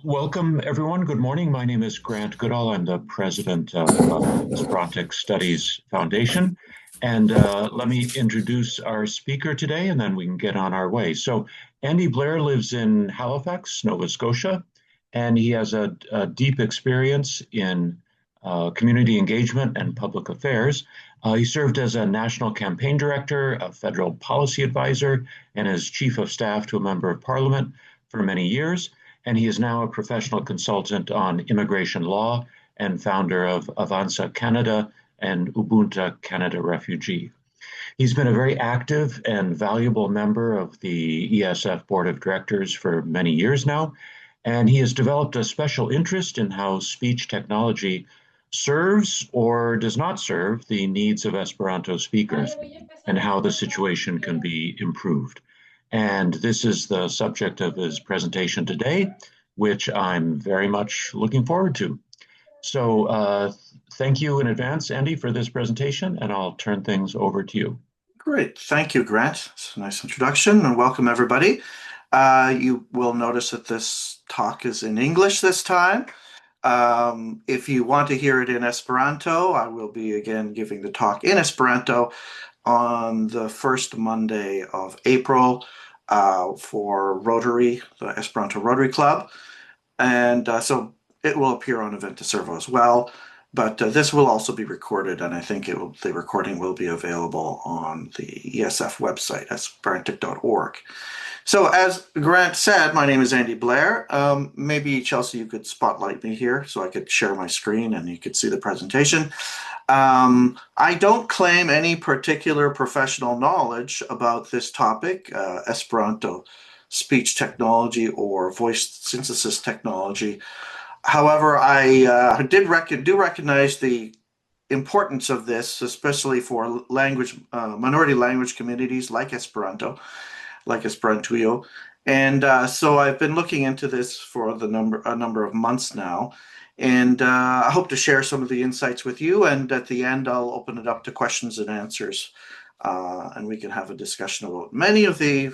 Welcome, everyone. Good morning. My name is Grant Goodall. I'm the president of Esperanto Studies Foundation. And let me introduce our speaker today, and then we can get on our way. So, Andy Blair lives in Halifax, Nova Scotia, and he has a deep experience in community engagement and public affairs. He served as a national campaign director, a federal policy advisor, and as chief of staff to a member of parliament for many years. And he is now a professional consultant on immigration law and founder of Avanza Canada and Ubuntu Canada Refugee. He's been a very active and valuable member of the ESF Board of Directors for many years now, and he has developed a special interest in how speech technology serves or does not serve the needs of Esperanto speakers and how the situation can be improved. And this is the subject of his presentation today, which I'm very much looking forward to. So thank you in advance, Andy, for this presentation, and I'll turn things over to you. Great. Thank you, Grant. It's a nice introduction, and welcome, everybody. You will notice that this talk is in English this time. If you want to hear it in Esperanto, I will be again giving the talk in Esperanto on the first Monday of April for Rotary, the Esperanto Rotary Club. And so it will appear on Event to Servo as well. But this will also be recorded, and I think the recording will be available on the ESF website, esperantic.org. So as Grant said, my name is Andy Blair. Maybe, Chelsea, you could spotlight me here so I could share my screen and you could see the presentation. I don't claim any particular professional knowledge about this topic, Esperanto speech technology or voice synthesis technology. However, I do recognize the importance of this, especially for minority language communities like Esperanto, like Esperantujo. And so I've been looking into this for a number of months now. And I hope to share some of the insights with you. And at the end, I'll open it up to questions and answers. And we can have a discussion about many of the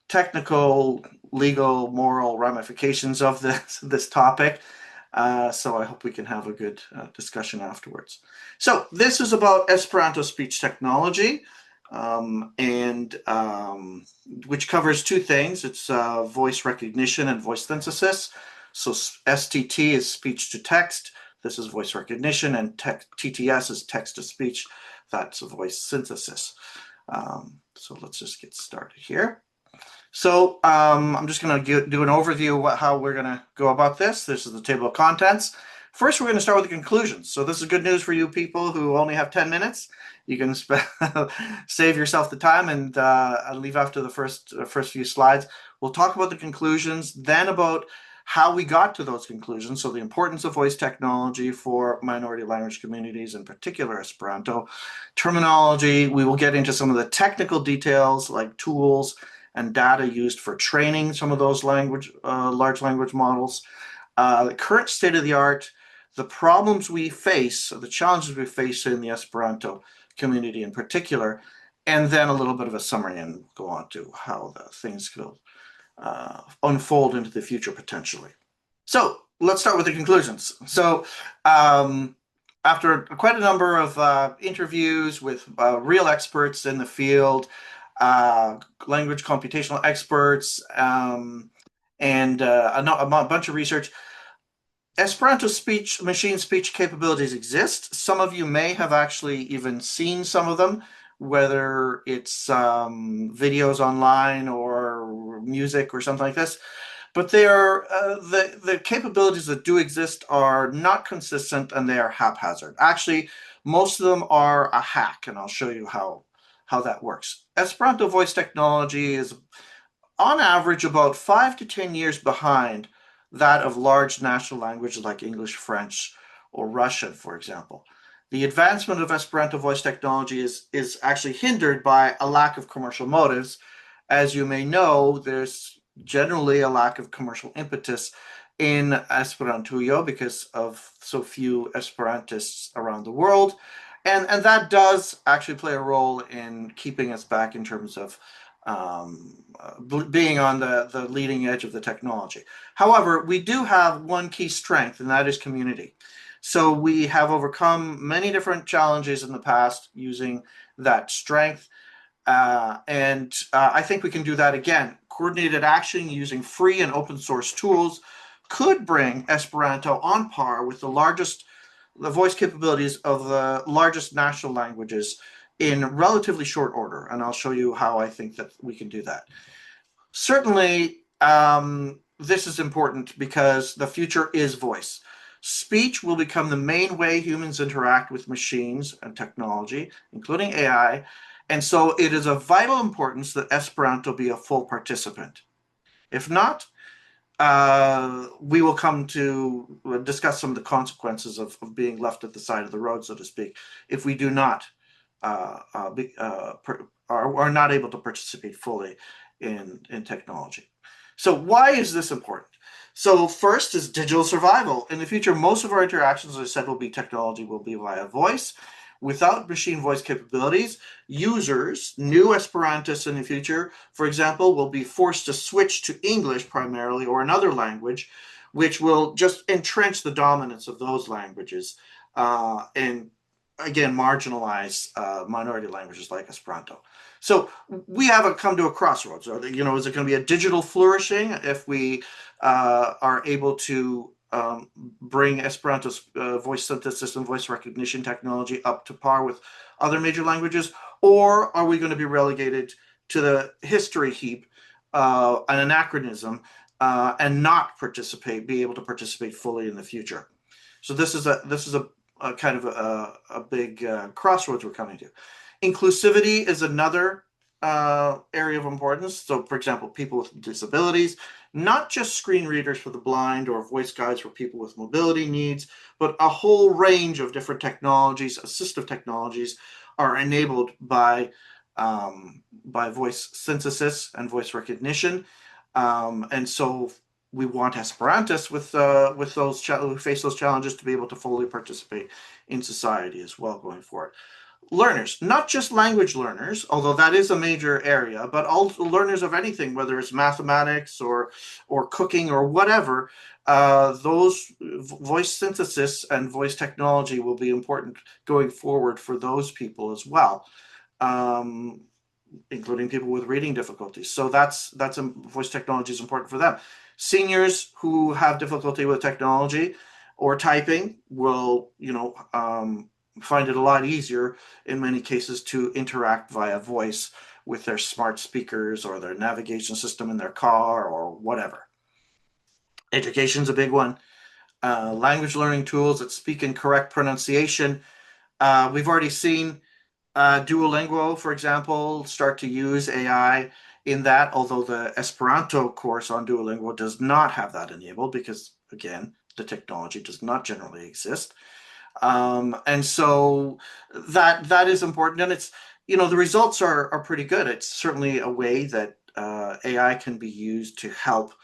technical, legal, moral ramifications of this topic. So I hope we can have a good discussion afterwards. So this is about Esperanto speech technology, which covers two things. It's voice recognition and voice synthesis. So STT is speech to text. This is voice recognition, and TTS is text to speech. That's a voice synthesis. So let's just get started here. So I'm just going to do an overview of how we're going to go about this. This is the table of contents. First, we're going to start with the conclusions. So this is good news for you people who only have 10 minutes. You can save yourself the time and leave after the first few slides. We'll talk about the conclusions, then about how we got to those conclusions. So the importance of voice technology for minority language communities, in particular Esperanto. Terminology, we will get into some of the technical details like tools and data used for training some of those large language models. The current state of the art, the problems we face, the challenges we face in the Esperanto community in particular, and then a little bit of a summary and go on to how the things will unfold into the future potentially. So let's start with the conclusions. So after quite a number of interviews with real experts in the field, language computational experts, and a bunch of research, Esperanto machine speech capabilities exist. Some of you may have actually even seen some of them, whether it's videos online or music or something like this. But they are the capabilities that do exist are not consistent, and they are haphazard. Actually, most of them are a hack, and I'll show you how that works. Esperanto voice technology is on average about 5 to 10 years behind that of large national languages like English, French, or Russian, for example. The advancement of Esperanto voice technology is actually hindered by a lack of commercial motives. As you may know, there's generally a lack of commercial impetus in Esperantujo because of so few Esperantists around the world. And that does actually play a role in keeping us back in terms of being on the leading edge of the technology. However, we do have one key strength, and that is community. So we have overcome many different challenges in the past using that strength. And I think we can do that again. Coordinated action using free and open source tools could bring Esperanto on par with the voice capabilities of the largest national languages in relatively short order. And I'll show you how I think that we can do that. Certainly, this is important because the future is voice. Speech will become the main way humans interact with machines and technology, including AI, and so it is of vital importance that Esperanto be a full participant. If not, we will come to discuss some of the consequences of being left at the side of the road, so to speak, if we do not are not able to participate fully in technology. So why is this important? So first is digital survival. In the future, most of our interactions, as I said, will be via voice. Without machine voice capabilities, users, new Esperantists in the future, for example, will be forced to switch to English primarily or another language, which will just entrench the dominance of those languages and again marginalize minority languages like Esperanto. So we have come to a crossroads. Is it going to be a digital flourishing if we are able to bring Esperanto's voice synthesis and voice recognition technology up to par with other major languages, or are we going to be relegated to the history heap, an anachronism, and not be able to participate fully in the future? So this is a kind of a big crossroads we're coming to. Inclusivity is another area of importance. So, for example, people with disabilities, not just screen readers for the blind or voice guides for people with mobility needs, but a whole range of different technologies, assistive technologies, are enabled by voice synthesis and voice recognition. And so we want Esperantists with those who face those challenges to be able to fully participate in society as well going forward. Learners, not just language learners, although that is a major area, but also learners of anything, whether it's mathematics or cooking or whatever. Those voice synthesis and voice technology will be important going forward for those people as well, including people with reading difficulties. So voice technology is important for them. Seniors who have difficulty with technology or typing will, find it a lot easier in many cases to interact via voice with their smart speakers or their navigation system in their car or whatever. Education's a big one. Language learning tools that speak in correct pronunciation. We've already seen Duolingo, for example, start to use AI in that, although the Esperanto course on Duolingo does not have that enabled because, again, the technology does not generally exist. And so that is important, and it's the results are pretty good. It's certainly a way that AI can be used to help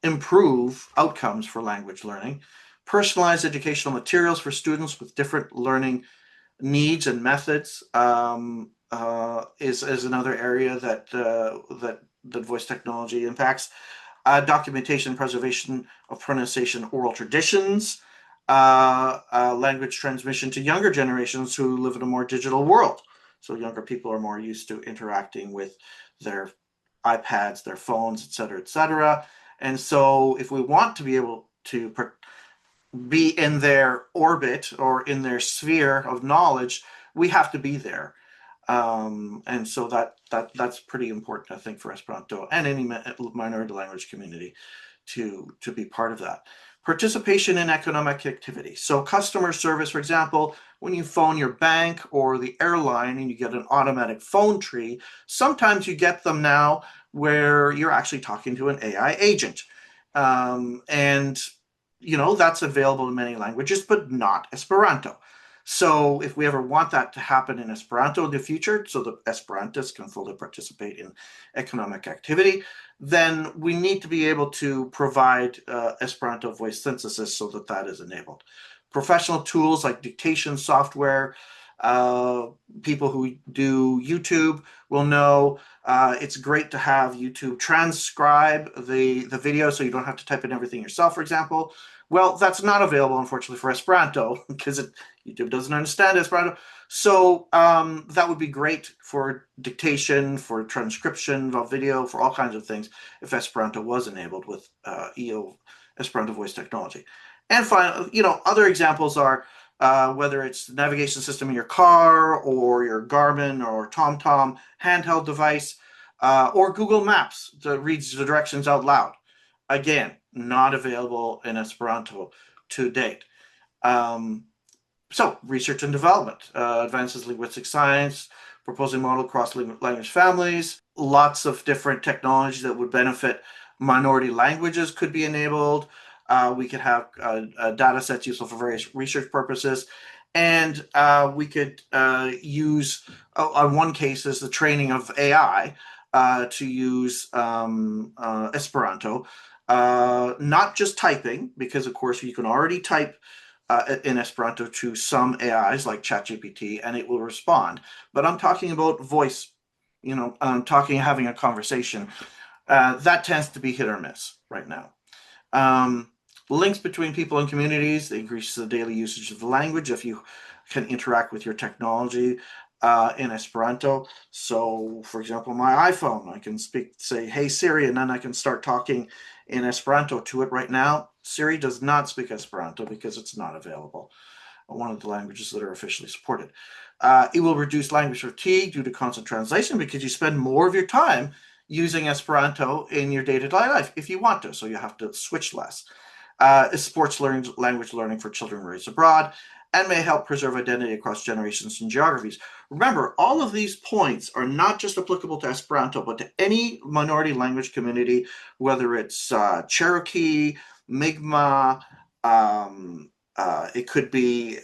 improve outcomes for language learning. Personalized educational materials for students with different learning needs and methods is another area that voice technology impacts. Documentation and preservation of pronunciation oral traditions. Language transmission to younger generations who live in a more digital world. So younger people are more used to interacting with their iPads, their phones, et cetera, et cetera. And so if we want to be able to be in their orbit or in their sphere of knowledge, we have to be there. And so that's pretty important, I think, for Esperanto and any minority language community to be part of that. Participation in economic activity. So customer service, for example, when you phone your bank or the airline and you get an automatic phone tree, sometimes you get them now where you're actually talking to an AI agent. And, that's available in many languages, but not Esperanto. So if we ever want that to happen in Esperanto in the future, so that Esperantists can fully participate in economic activity, then we need to be able to provide Esperanto voice synthesis so that is enabled. Professional tools like dictation software People who do YouTube will know it's great to have YouTube transcribe the video so you don't have to type in everything yourself, for example. Well, that's not available, unfortunately, for Esperanto because YouTube doesn't understand Esperanto. So that would be great for dictation, for transcription of video, for all kinds of things if Esperanto was enabled with EO Esperanto voice technology. And finally, other examples are whether it's the navigation system in your car or your Garmin or TomTom handheld device, or Google Maps that reads the directions out loud. Again, not available in Esperanto to date. So, research and development, advances linguistic science, proposing model cross-language families, lots of different technologies that would benefit minority languages could be enabled. We could have data sets useful for various research purposes. And we could use, on one case, is the training of AI to use Esperanto. Not just typing, because of course you can already type in Esperanto to some AIs like ChatGPT and it will respond. But I'm talking about voice, I'm talking having a conversation. That tends to be hit or miss right now. Links between people and communities increases the daily usage of the language if you can interact with your technology in Esperanto. So, for example, my iPhone, I can say, "Hey Siri," and then I can start talking in Esperanto to it right now. Siri does not speak Esperanto because it's not available, one of the languages that are officially supported. It will reduce language fatigue due to constant translation because you spend more of your time using Esperanto in your day-to-day life if you want to, so you have to switch less. It supports language learning for children raised abroad and may help preserve identity across generations and geographies. Remember, all of these points are not just applicable to Esperanto, but to any minority language community, whether it's Cherokee, Mi'kmaq, it could be,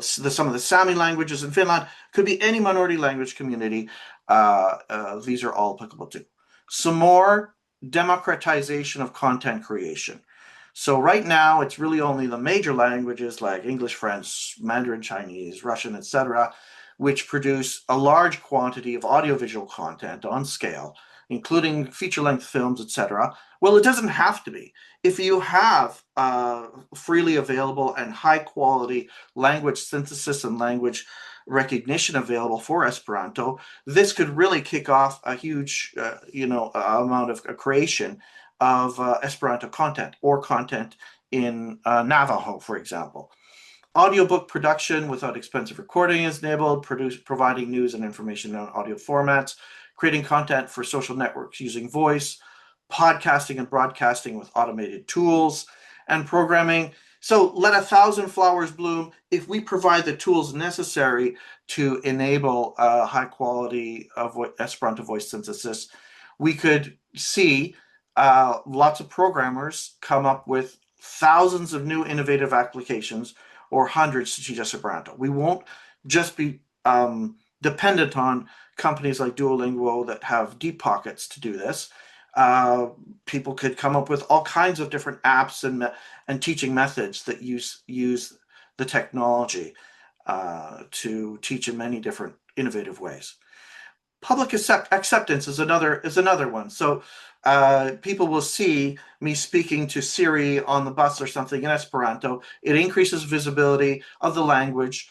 some of the Sami languages in Finland, could be any minority language community. These are all applicable to. Some more democratization of content creation. So right now, it's really only the major languages like English, French, Mandarin Chinese, Russian, etc., which produce a large quantity of audiovisual content on scale, including feature-length films, etc. Well, it doesn't have to be. If you have freely available and high-quality language synthesis and language recognition available for Esperanto, this could really kick off a huge, amount of creation of Esperanto content or content in Navajo, for example. Audiobook production without expensive recording is enabled, providing news and information on audio formats, creating content for social networks using voice, podcasting and broadcasting with automated tools, and programming. So let 1,000 flowers bloom if we provide the tools necessary to enable high quality of Esperanto voice synthesis. We could see lots of programmers come up with thousands of new innovative applications or hundreds to teach Esperanto. We won't just be dependent on companies like Duolingo that have deep pockets to do this. People could come up with all kinds of different apps and teaching methods that use the technology to teach in many different innovative ways. Public acceptance is another one. So people will see me speaking to Siri on the bus or something in Esperanto. It increases visibility of the language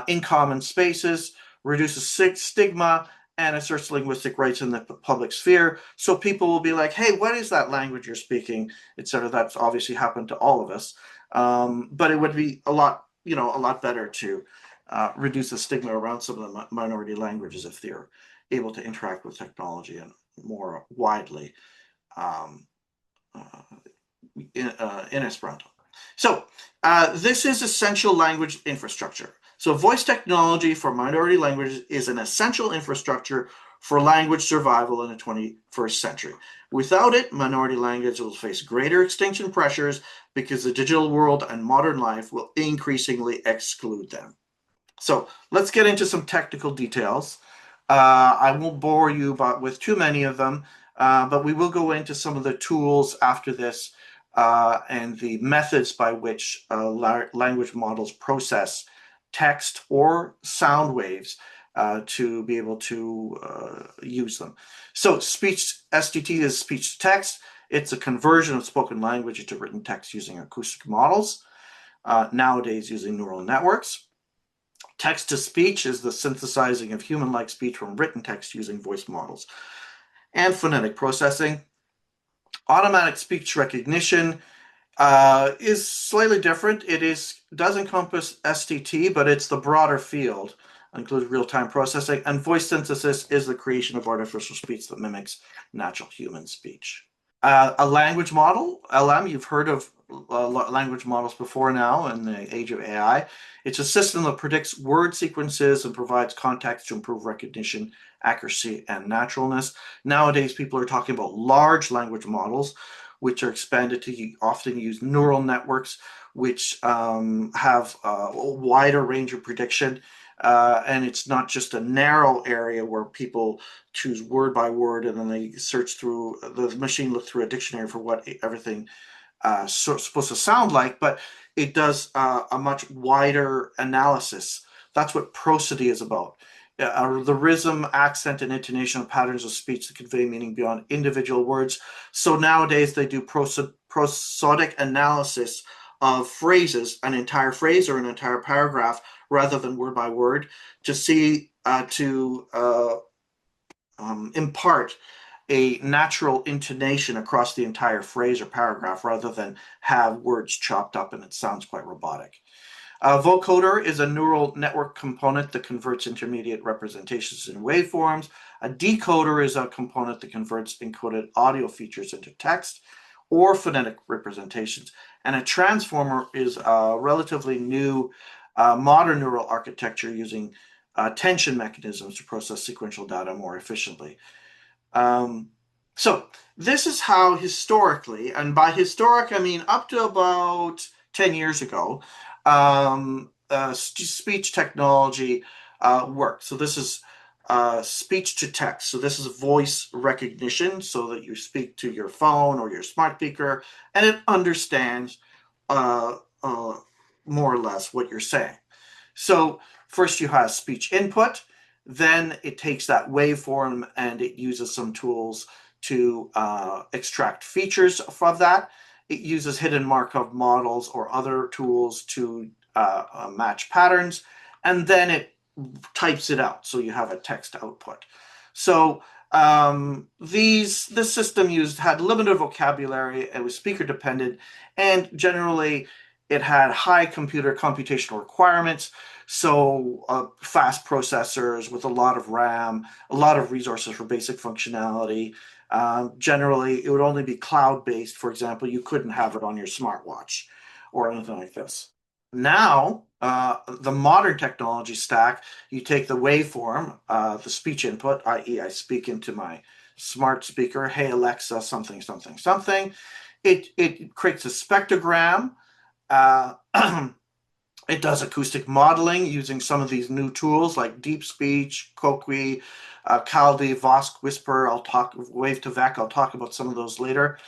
in common spaces, reduces stigma, and asserts linguistic rights in the public sphere. So people will be like, "Hey, what is that language you're speaking?" etc. That's obviously happened to all of us, but it would be a lot better to reduce the stigma around some of the minority languages if they're able to interact with technology and more widely in Esperanto. So this is essential language infrastructure. So voice technology for minority languages is an essential infrastructure for language survival in the 21st century. Without it, minority languages will face greater extinction pressures because the digital world and modern life will increasingly exclude them. So let's get into some technical details. I won't bore you with too many of them, but we will go into some of the tools after this and the methods by which language models process text or sound waves to be able to use them. So speech STT is speech to text. It's a conversion of spoken language into written text using acoustic models, nowadays using neural networks. Text to speech is the synthesizing of human-like speech from written text using voice models. And phonetic processing. Automatic speech recognition is slightly different. It does encompass STT, but it's the broader field, includes real-time processing, and voice synthesis is the creation of artificial speech that mimics natural human speech. A language model, LM, you've heard of language models before now in the age of AI. It's a system that predicts word sequences and provides context to improve recognition, accuracy, and naturalness. Nowadays, people are talking about large language models, which are expanded to often use neural networks, which have a wider range of prediction. And it's not just a narrow area where people choose word by word and then they search through, the machine look through a dictionary for what everything supposed to sound like, but it does a much wider analysis. That's what prosody is about. The rhythm, accent, and intonation of patterns of speech that convey meaning beyond individual words. So nowadays they do prosodic analysis of phrases, an entire phrase or an entire paragraph, rather than word by word, to see impart a natural intonation across the entire phrase or paragraph, rather than have words chopped up and it sounds quite robotic. A vocoder is a neural network component that converts intermediate representations in waveforms. A decoder is a component that converts encoded audio features into text or phonetic representations. And a transformer is a relatively new modern neural architecture using attention mechanisms to process sequential data more efficiently. So this is how historically, and by historic I mean up to about 10 years ago, speech technology worked. So this is speech to text. So this is voice recognition, so that you speak to your phone or your smart speaker, and it understands more or less what you're saying. So first you have speech input, then it takes that waveform and it uses some tools to extract features from that. It uses hidden Markov models or other tools to match patterns, and then it types it out, so you have a text output. So this system had limited vocabulary, it was speaker dependent, and generally it had high computational requirements, so fast processors with a lot of RAM, a lot of resources for basic functionality. Generally, it would only be cloud-based. For example, you couldn't have it on your smartwatch or anything like this. Now, the modern technology stack, you take the waveform, the speech input, i.e. I speak into my smart speaker, hey Alexa, something, something, something. It creates a spectrogram. It does acoustic modeling using some of these new tools like Deep Speech, Kokwi, Kaldi, Vosk, Whisper. Wave to Vec. I'll talk about some of those later.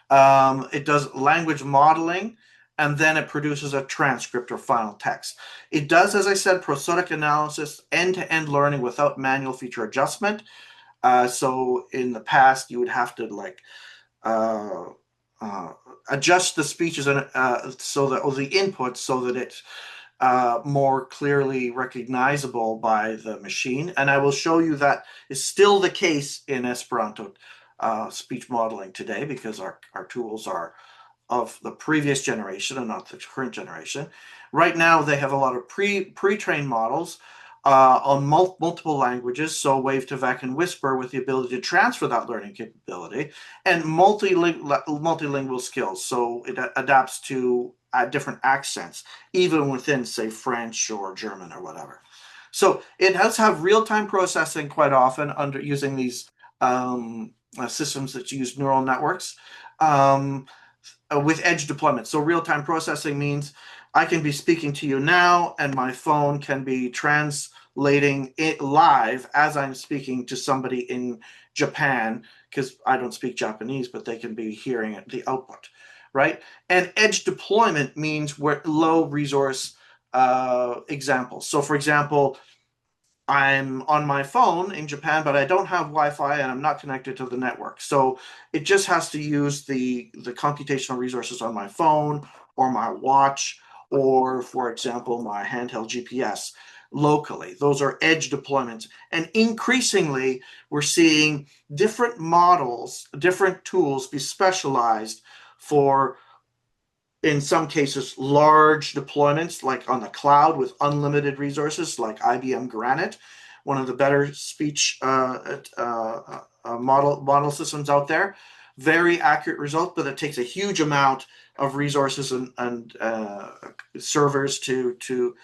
It does language modeling, and then it produces a transcript or final text. It does, as I said, prosodic analysis, end-to-end learning without manual feature adjustment. So in the past, you would have to adjust the speeches and the inputs so that it's more clearly recognizable by the machine. And I will show you that is still the case in Esperanto speech modeling today, because our tools are of the previous generation and not the current generation. Right now, they have a lot of pre-trained models on multiple languages, so Wave to Vec and Whisper, with the ability to transfer that learning capability, and multilingual skills, so it adapts to different accents, even within, say, French or German or whatever. So it does have real-time processing quite often using these systems that use neural networks. With edge deployment. So real-time processing means I can be speaking to you now, and my phone can be translating it live as I'm speaking to somebody in Japan, because I don't speak Japanese, but they can be hearing the output, right? And edge deployment means low resource examples. So, for example, I'm on my phone in Japan, but I don't have Wi-Fi and I'm not connected to the network. So it just has to use the computational resources on my phone or my watch, or, for example, my handheld GPS locally. Those are edge deployments. And increasingly, we're seeing different models, different tools be specialized for, in some cases, large deployments like on the cloud with unlimited resources like IBM Granite, one of the better speech model systems out there. Very accurate results, but it takes a huge amount of resources and servers to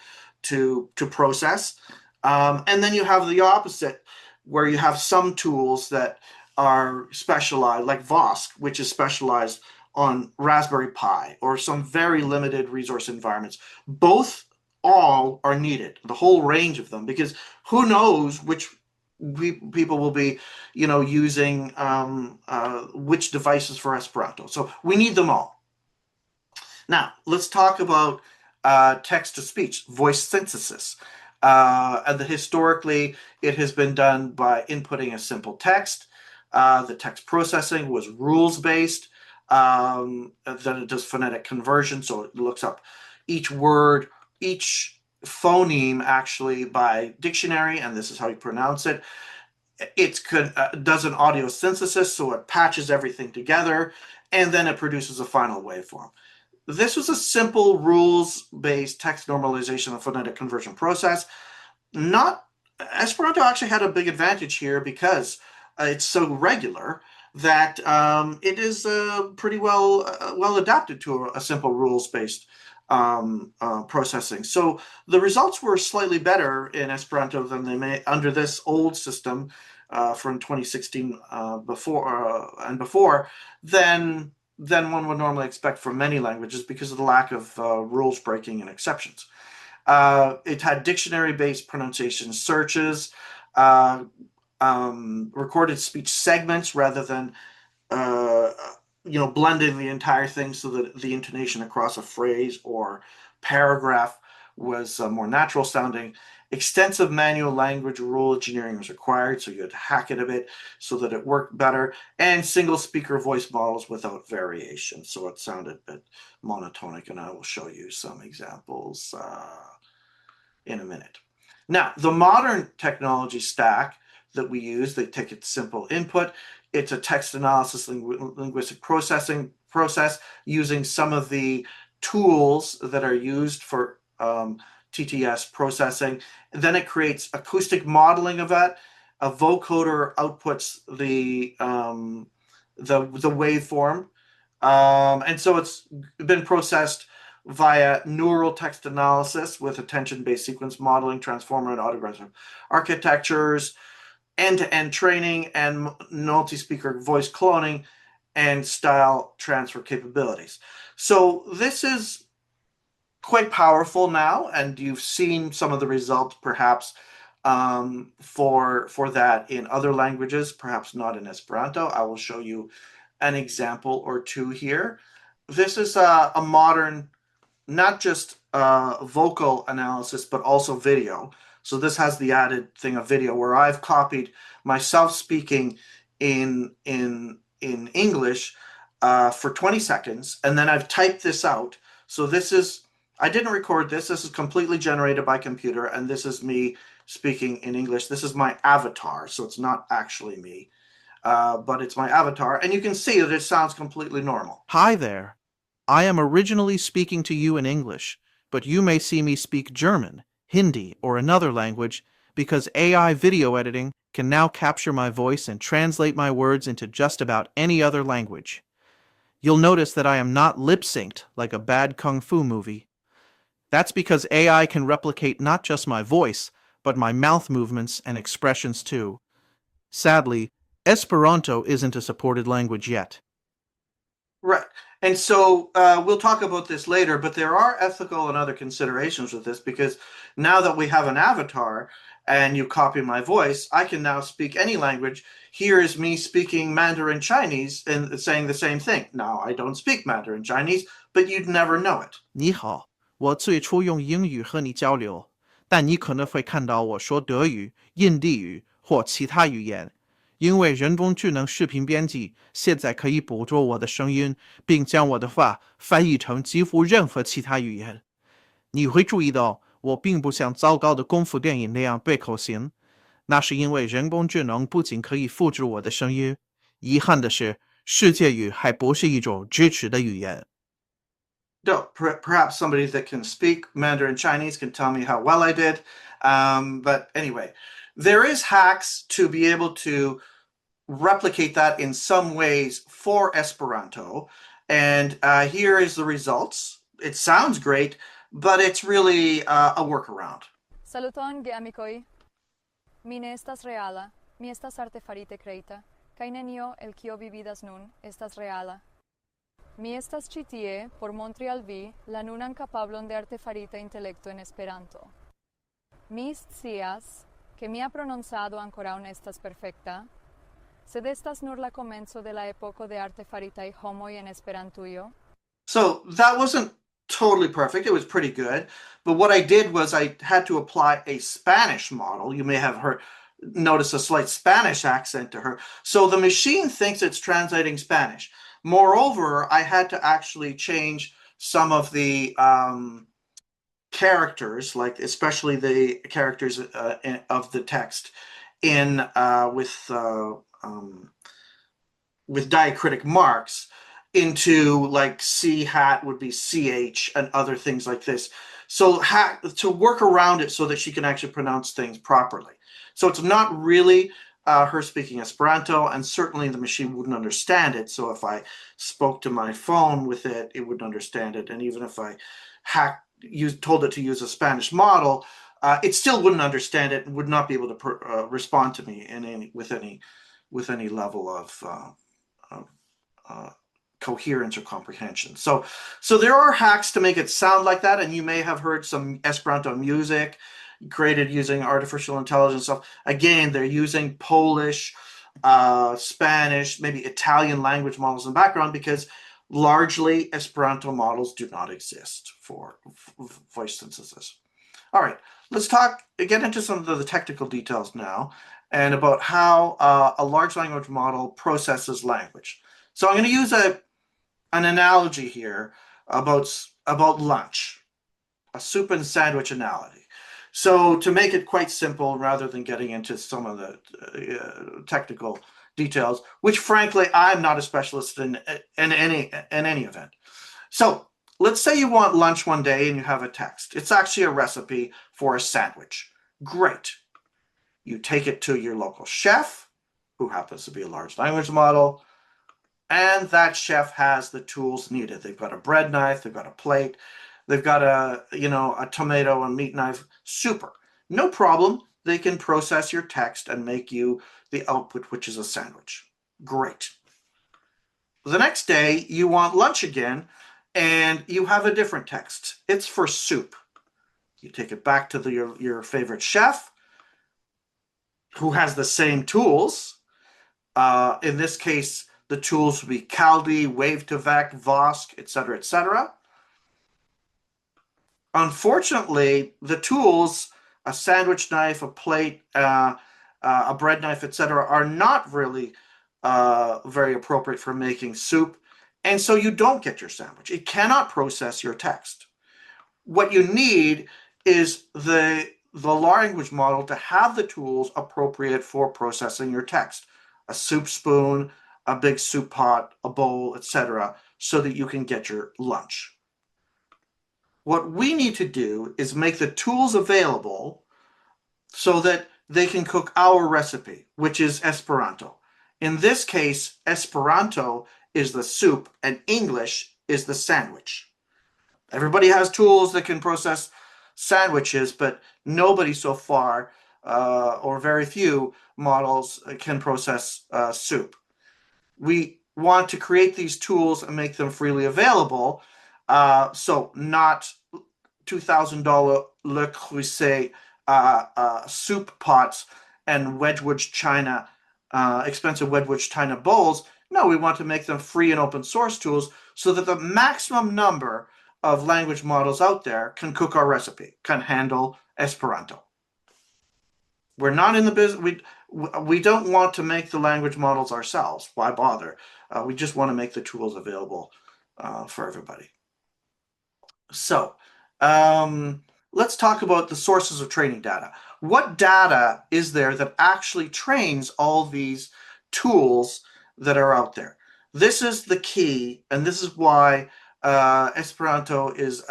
process. And then you have the opposite, where you have some tools that are specialized, like Vosk, which is specialized on Raspberry Pi or some very limited resource environments. Both all are needed, the whole range of them, because who knows which people will be, using which devices for Esperanto. So we need them all. Now, let's talk about text-to-speech, voice synthesis. And historically, it has been done by inputting a simple text. The text processing was rules-based. Then it does phonetic conversion, so it looks up each word, each phoneme actually by dictionary, and this is how you pronounce it. It does an audio synthesis, so it patches everything together, and then it produces a final waveform. This was a simple rules-based text normalization and phonetic conversion process. Esperanto actually had a big advantage here because it's so regular that it is pretty well adapted to a simple rules-based processing. So the results were slightly better in Esperanto than they may under this old system from 2016 before than one would normally expect from many languages because of the lack of rules breaking and exceptions. It had dictionary-based pronunciation searches, recorded speech segments rather than blending the entire thing so that the intonation across a phrase or paragraph was more natural sounding. Extensive manual language rule engineering was required, so you had to hack it a bit so that it worked better, and single speaker voice models without variation, so it sounded a bit monotonic, and I will show you some examples in a minute. Now, the modern technology stack that we use, they take it simple input. It's a text analysis linguistic processing process using some of the tools that are used for TTS processing. And then it creates acoustic modeling of that. A vocoder outputs the waveform. And so it's been processed via neural text analysis with attention-based sequence modeling, transformer and autographs architectures, end-to-end training, and multi-speaker voice cloning and style transfer capabilities. So this is quite powerful now, and you've seen some of the results perhaps for that in other languages, perhaps not in Esperanto. I will show you an example or two here. This is a modern, not just vocal analysis, but also video. So this has the added thing of video where I've copied myself speaking in English for 20 seconds, and then I've typed this out. So this is, I didn't record this. This is completely generated by computer, and this is me speaking in English. This is my avatar, so it's not actually me, but it's my avatar, and you can see that it sounds completely normal. Hi there. I am originally speaking to you in English, but you may see me speak German, Hindi, or another language because AI video editing can now capture my voice and translate my words into just about any other language. You'll notice that I am not lip-synced like a bad kung fu movie. That's because AI can replicate not just my voice, but my mouth movements and expressions too. Sadly, Esperanto isn't a supported language yet. Right. And so we'll talk about this later, but there are ethical and other considerations with this because now that we have an avatar and you copy my voice, I can now speak any language. Here is me speaking Mandarin Chinese and saying the same thing. Now, I don't speak Mandarin Chinese, but you'd never know it. 你好，我最初用英语和你交流，但你可能会看到我说德语、印地语或其他语言，因为人工智能视频编辑现在可以捕捉我的声音，并将我的话翻译成几乎任何其他语言。你会注意到，我并不像糟糕的功夫电影那样背口型，那是因为人工智能不仅可以复制我的声音，遗憾的是，世界语还不是一种支持的语言。No, perhaps somebody that can speak Mandarin Chinese can tell me how well I did. But anyway, there is hacks to be able to replicate that in some ways for Esperanto. And here is the results. It sounds great, but it's really a workaround. Saluton geamikoj. Mi ne estas reala, mi estas artefarite kreita, kaj nenio el kio vi vidas nun estas reala. Mi estas ĉi tie por montri al vi la nunan kapablon de artefarita intelekto en Esperanto. Mi scias, ke mia prononcado ankoraŭ ne estas perfekta, sed estas nur la komenco de la epoko de artefaritaj homoj en Esperantujo. So that wasn't totally perfect. It was pretty good. But what I did was I had to apply a Spanish model. You may have noticed a slight Spanish accent to her. So the machine thinks it's translating Spanish. Moreover, I had to actually change some of the characters, like especially the characters of the text in with diacritic marks into like C hat would be CH and other things like this. So to work around it so that she can actually pronounce things properly. So it's not really her speaking Esperanto, and certainly the machine wouldn't understand it. So if I spoke to my phone with it, it wouldn't understand it. And even if I told it to use a Spanish model, it still wouldn't understand it and would not be able to respond to me with any level of coherence or comprehension. So there are hacks to make it sound like that, and you may have heard some Esperanto music created using artificial intelligence stuff. Again, they're using Polish, Spanish, maybe Italian language models in the background, because largely Esperanto models do not exist for voice synthesis. All right, let's get into some of the technical details now, and about how a large language model processes language. So I'm going to use an analogy here about lunch, a soup and sandwich analogy. So to make it quite simple, rather than getting into some of the technical details, which frankly I'm not a specialist in any event. So let's say you want lunch one day and you have a text. It's actually a recipe for a sandwich. Great. You take it to your local chef, who happens to be a large language model, and that chef has the tools needed. They've got a bread knife, they've got a plate, they've got a tomato and meat knife. Super. No problem. They can process your text and make you the output, which is a sandwich. Great. The next day, you want lunch again, and you have a different text. It's for soup. You take it back to your favorite chef, who has the same tools. In this case, the tools would be Caldi, Wave2Vec, Vosk, etc., etc. Unfortunately, the tools, a sandwich knife, a plate, a bread knife, etc., are not really very appropriate for making soup, and so you don't get your sandwich. It cannot process your text. What you need is the language model to have the tools appropriate for processing your text. A soup spoon, a big soup pot, a bowl, etc., so that you can get your lunch. What we need to do is make the tools available so that they can cook our recipe, which is Esperanto. In this case, Esperanto is the soup and English is the sandwich. Everybody has tools that can process sandwiches, but nobody so far, or very few models, can process soup. We want to create these tools and make them freely available. So not $2,000 Le Creuset soup pots and Wedgwood China, expensive Wedgwood China bowls. No, we want to make them free and open source tools so that the maximum number of language models out there can cook our recipe, can handle Esperanto. We're not in the business. We don't want to make the language models ourselves. Why bother? We just want to make the tools available for everybody. So let's talk about the sources of training data. What data is there that actually trains all these tools that are out there? This is the key, and this is why Esperanto is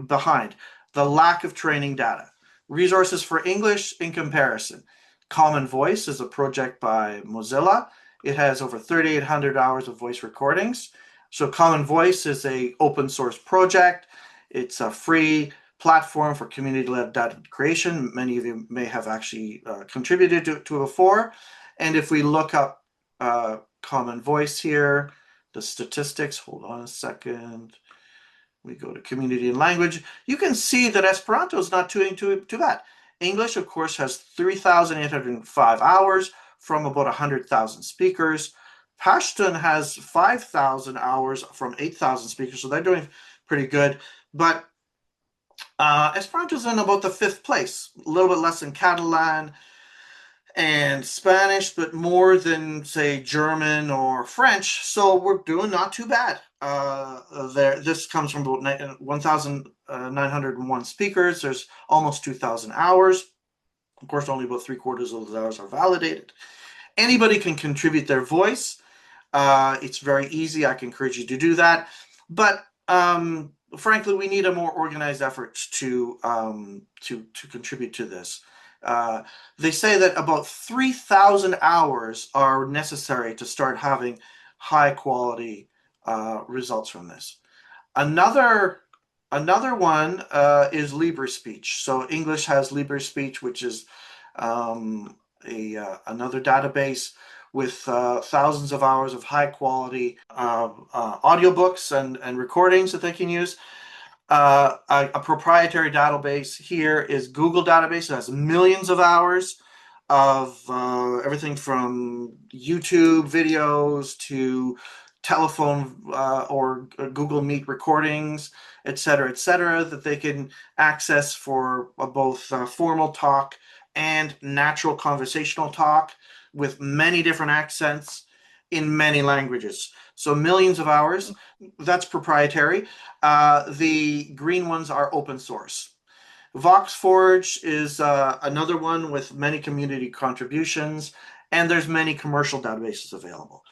behind the lack of training data. Resources for English in comparison. Common Voice is a project by Mozilla. It has over 3,800 hours of voice recordings. So Common Voice is an open source project. It's a free platform for community-led data creation. Many of you may have actually contributed to it before. And if we look up Common Voice here, the statistics, hold on a second. We go to community and language. You can see that Esperanto is not too bad. English, of course, has 3,805 hours from about 100,000 speakers. Pashtun has 5,000 hours from 8,000 speakers, so they're doing pretty good. But Esperanto's in about the 5th place, a little bit less than Catalan and Spanish, but more than, say, German or French. So we're doing not too bad. This comes from about 1,901 speakers. There's almost 2,000 hours. Of course, only about 3/4 of those hours are validated. Anybody can contribute their voice. It's very easy. I can encourage you to do that. But frankly, we need a more organized effort to contribute to this. They say that about 3,000 hours are necessary to start having high quality results from this. Another one is LibreSpeech. So English has LibreSpeech, which is another database with thousands of hours of high quality audiobooks and recordings that they can use. A proprietary database here is Google database. It has millions of hours of everything from YouTube videos to telephone or Google Meet recordings, et cetera, that they can access for both formal talk and natural conversational talk with many different accents in many languages. So millions of hours, that's proprietary. The green ones are open source. VoxForge is another one with many community contributions, and there's many commercial databases available.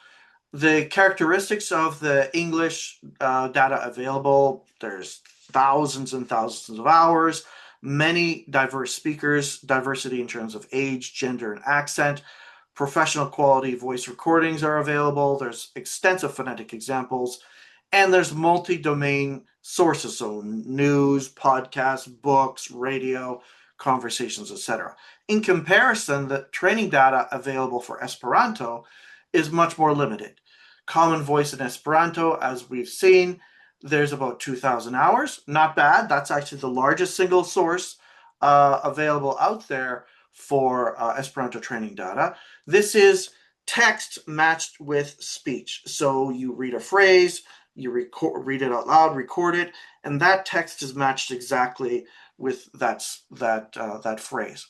The characteristics of the English data available, there's thousands and thousands of hours, many diverse speakers, diversity in terms of age, gender, and accent. Professional quality voice recordings are available. There's extensive phonetic examples, and there's multi-domain sources, so news, podcasts, books, radio, conversations, etc. In comparison, the training data available for Esperanto is much more limited. Common Voice in Esperanto, as we've seen, there's about 2,000 hours. Not bad. That's actually the largest single source available out there for Esperanto training data. This is text matched with speech. So you read a phrase, you read it out loud, record it, and that text is matched exactly with that phrase.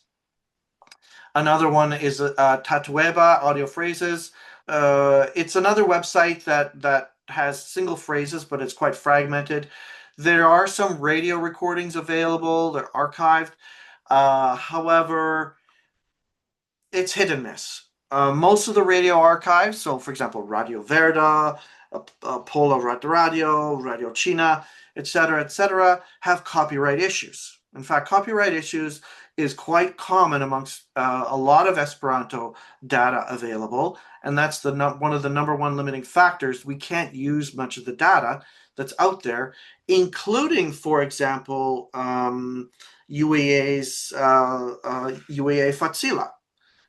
Another one is Tatueba Audio Phrases. It's another website that has single phrases, but it's quite fragmented. There are some radio recordings available. They're archived. However, it's hit and miss. Most of the radio archives, so for example, Radio Verda, Pola Radio, Radio China, etc., have copyright issues. In fact, copyright issues is quite common amongst a lot of Esperanto data available, and that's one of the number one limiting factors. We can't use much of the data that's out there, including, for example, UAA's UAA Fatsila,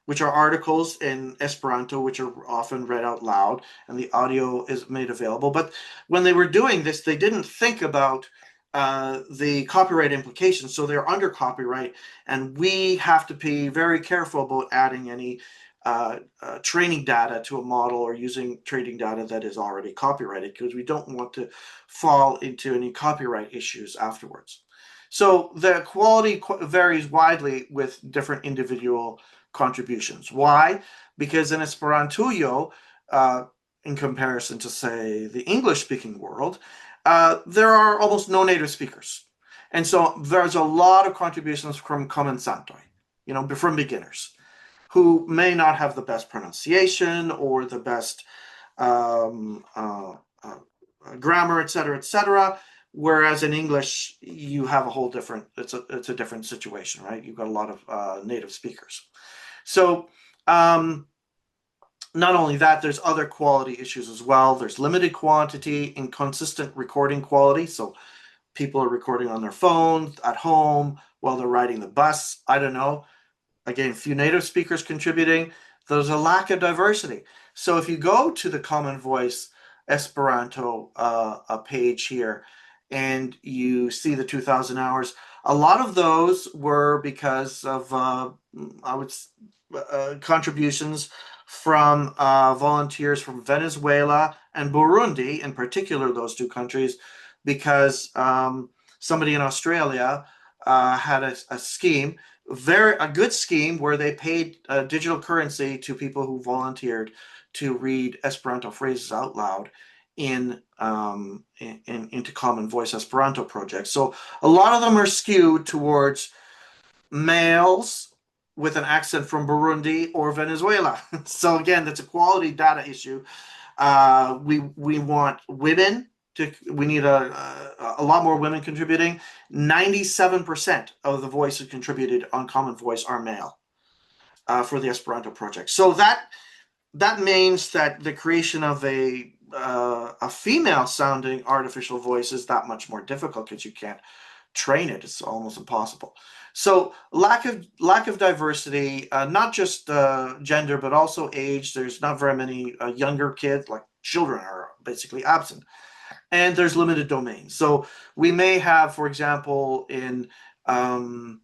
which are articles in Esperanto, which are often read out loud, and the audio is made available. But when they were doing this, they didn't think about the copyright implications, so they're under copyright, and we have to be very careful about adding any training data to a model or using training data that is already copyrighted, because we don't want to fall into any copyright issues afterwards. So the quality varies widely with different individual contributions. Why? Because in Esperantujo, in comparison to, say, the English-speaking world, there are almost no native speakers. And so there's a lot of contributions from comensantoi, from beginners, who may not have the best pronunciation or the best grammar, et cetera. Whereas in English, you have a whole different, it's a different situation, right? You've got a lot of native speakers. So not only that, there's other quality issues as well. There's limited quantity, inconsistent recording quality. So people are recording on their phone, at home, while they're riding the bus. I don't know. Again, few native speakers contributing. There's a lack of diversity. So if you go to the Common Voice Esperanto page here, and you see the 2,000 hours, a lot of those were because of contributions from volunteers from Venezuela and Burundi, in particular those two countries, because somebody in Australia had a scheme, a good scheme, where they paid digital currency to people who volunteered to read Esperanto phrases out loud into Common Voice Esperanto projects. So a lot of them are skewed towards males with an accent from Burundi or Venezuela. So again, that's a quality data issue. We want women. We need a lot more women contributing. 97% of the voices contributed on Common Voice are male for the Esperanto project. So that means that the creation of a female-sounding artificial voice is that much more difficult, because you can't train it. It's almost impossible. So lack of diversity, not just gender, but also age. There's not very many younger kids, like children are basically absent. And there's limited domains. So we may have, for example, in a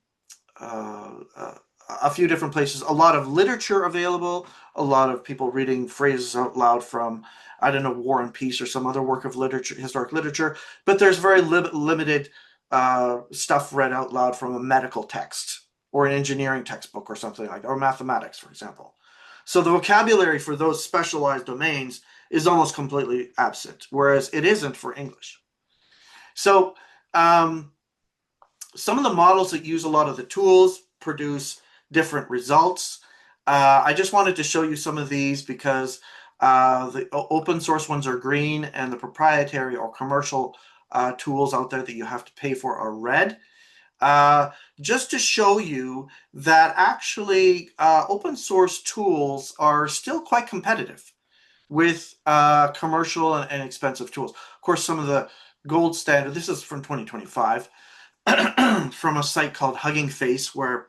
few different places, a lot of literature available, a lot of people reading phrases out loud from, I don't know, War and Peace or some other work of literature, historic literature, but there's very limited stuff read out loud from a medical text or an engineering textbook or something like that, or mathematics, for example. So the vocabulary for those specialized domains is almost completely absent, whereas it isn't for English. So some of the models that use a lot of the tools produce different results. I just wanted to show you some of these because the open source ones are green, and the proprietary or commercial tools out there that you have to pay for are red. Just to show you that actually open source tools are still quite competitive with commercial and expensive tools. Of course, some of the gold standard, this is from 2025, from a site called Hugging Face, where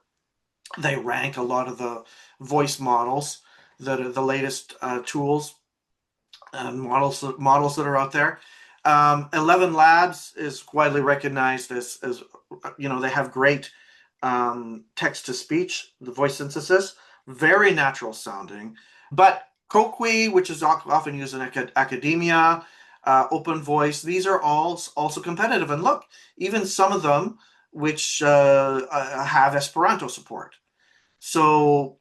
they rank a lot of the voice models that are the latest tools and models that are out there. 11 Labs is widely recognized as they have great text-to-speech, the voice synthesis, very natural sounding. But Kokwi, which is often used in academia, Open Voice, these are all also competitive. And look, even some of them which have Esperanto support. So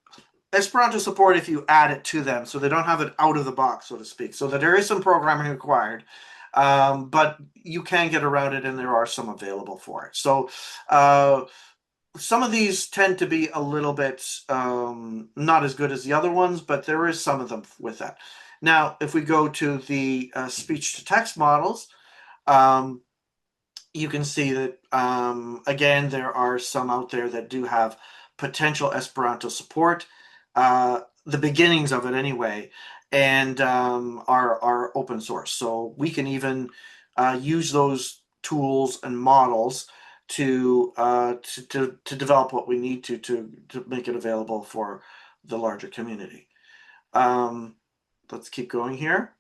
Esperanto support if you add it to them, so they don't have it out of the box, so to speak. So that there is some programming required, but you can get around it, and there are some available for it. So some of these tend to be a little bit not as good as the other ones, but there is some of them with that. Now, if we go to the speech-to-text models, you can see that, again, there are some out there that do have potential Esperanto support, the beginnings of it anyway, and are open source. So we can even use those tools and models to develop what we need to make it available for the larger community. Let's keep going here.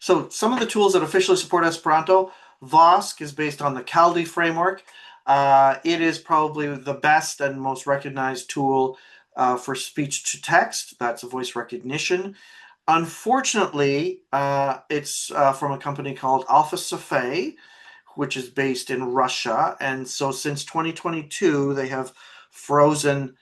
So some of the tools that officially support Esperanto, Vosk is based on the Caldi framework. It is probably the best and most recognized tool for speech to text. That's voice recognition. Unfortunately, it's from a company called Alpha Cephei, which is based in Russia. And so since 2022, they have frozen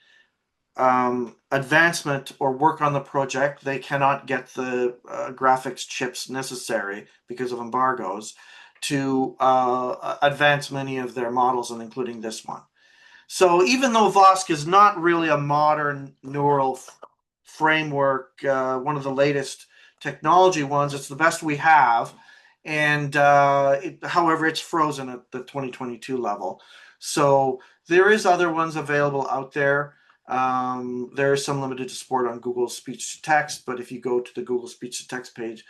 advancement or work on the project. They cannot get the graphics chips necessary because of embargoes to advance many of their models, and including this one. So even though VOSC is not really a modern neural framework, one of the latest technology ones, it's the best we have. And however, it's frozen at the 2022 level. So there is other ones available out there. There is some limited support on Google speech to text, but if you go to the Google speech to text page,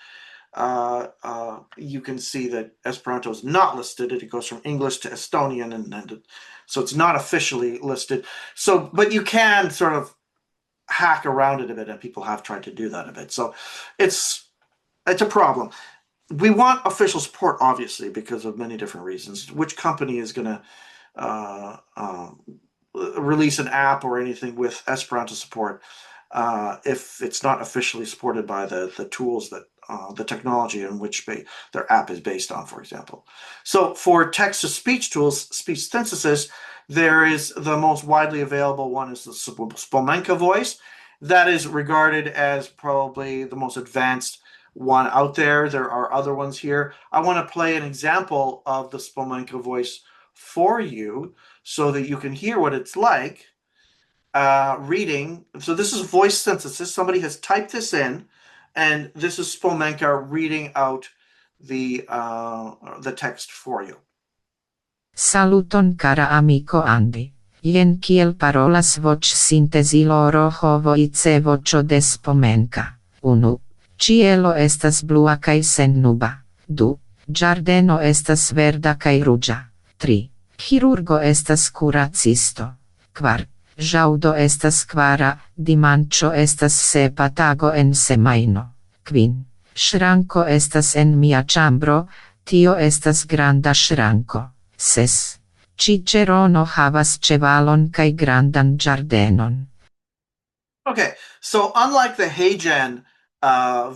you can see that Esperanto is not listed. It goes from English to Estonian, and so it's not officially listed. So, but you can sort of hack around it a bit, and people have tried to do that a bit. So it's a problem. We want official support, obviously, because of many different reasons. Which company is going to release an app or anything with Esperanto support if it's not officially supported by the tools that the technology in which their app is based on, for example. So for text-to-speech tools, speech synthesis, there is the most widely available one is the Spomenka voice. That is regarded as probably the most advanced one out there. There are other ones here. I want to play an example of the Spomenka voice for you so that you can hear what it's like reading. So this is voice synthesis. Somebody has typed this in, and this is Spomenka reading out the text for you. Saluton cara amico Andy. Jen kiel parolas voĉ sinteziloro voice voĉo de Spomenka. 1. Cielo estas blua kaj sennuba. 2. Ĝardeno estas verda kaj ruĝa. 3. Chirurgo estas kuracisto. 4. Ĵaŭdo estas kvara, dimanĉo estas sepa tago en semajno. 5. Ŝranko estas en mia ĉambro, tio estas granda ŝranko. 6. Cicerono havas ĉevalon kaj grandan ĝardenon. Okay, so unlike the HeyGen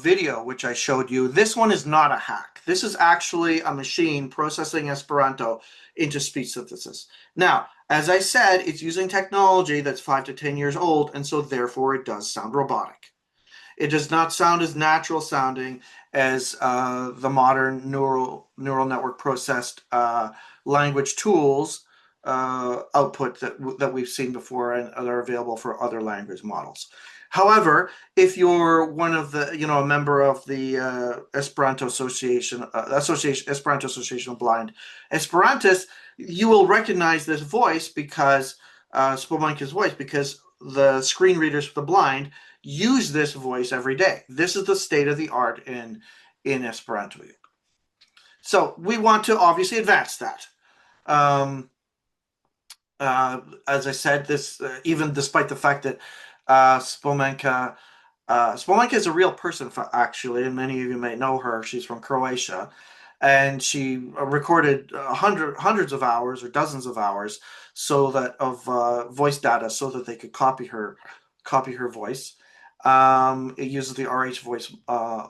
video, which I showed you, this one is not a hack. This is actually a machine processing Esperanto into speech synthesis. Now, as I said, it's using technology that's 5 to 10 years old, and so therefore it does sound robotic. It does not sound as natural sounding as the modern neural network processed language tools output that we've seen before and are available for other language models. However, if you're one of the, a member of the Esperanto Association, Esperanto Association of Blind Esperantists, you will recognize this voice because Spomenka's voice, because the screen readers for the blind use this voice every day. This is the state of the art in Esperanto. So we want to obviously advance that. As I said, this even despite the fact that Spomenka is a real person, actually, and many of you may know her. She's from Croatia, and she recorded hundreds of hours or dozens of hours of voice data so that they could copy her voice. It uses the RH voice